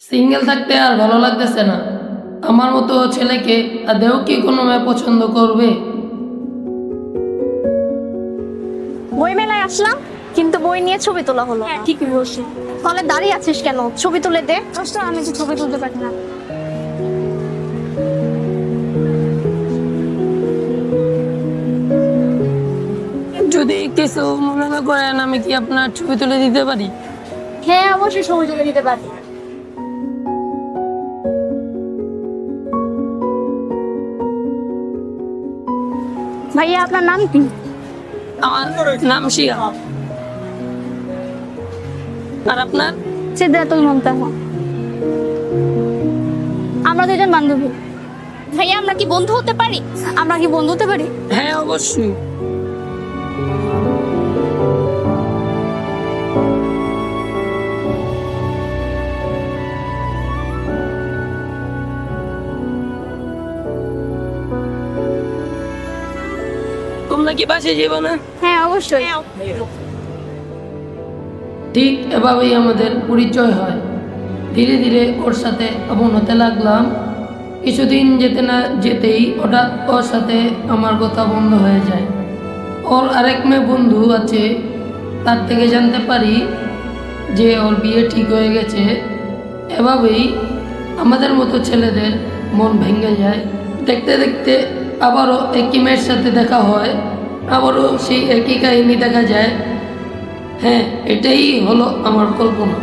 Single থাকতে আর ভালো লাগতেছে না। আমার মতো ছেলেকে আদেও কি কোনো মেয়ে পছন্দ করবে? বই মেলায় আসলাম, কিন্তু বই নিয়ে ছবি তোলা হলো না। ঠিকই বলছি। তাহলে দাঁড়িয়ে আছিস কেন? ছবি তুলে দে। দোস্ত আমি তো ছবি তুলতে পারি না। যদি কিছু মনে না করেন, আমি কি আপনার ছবি তুলে দিতে পারি? হ্যাঁ অবশ্যই ছবি তুলে দিতে পারি। ভাইয়া, আপনার নাম কি? আমার নাম শিয়া। আর আপনার? সিদ্ধাতুল মুমতাহা। আমরা দুজন বান্ধবী। ভাইয়া আমরা কি বন্ধু হতে পারি? আমরা কি বন্ধু হতে পারি? হ্যাঁ অবশ্যই। তোমরা কি বাসে যাবো না? হ্যাঁ অবশ্যই। ঠিক এভাবেই আমাদের পরিচয় হয়। ধীরে ধীরে ওর সাথে আপন হতে লাগলাম। কিছুদিন যেতে না যেতেই হঠাৎ ওর সাথে আমার কথা বন্ধ হয়ে যায়। ওর আরেক মেয়ে বন্ধু আছে, তার থেকে জানতে পারি যে ওর বিয়ে ঠিক হয়ে গেছে। এভাবেই আমাদের মতো ছেলেদের মন ভেঙে যায়। দেখতে দেখতে আবারও একই মেয়ের সাথে দেখা হয়, আবারও সেই একই কাহিনী দেখা যায়। হ্যাঁ, এটাই হলো আমার কল্পনা।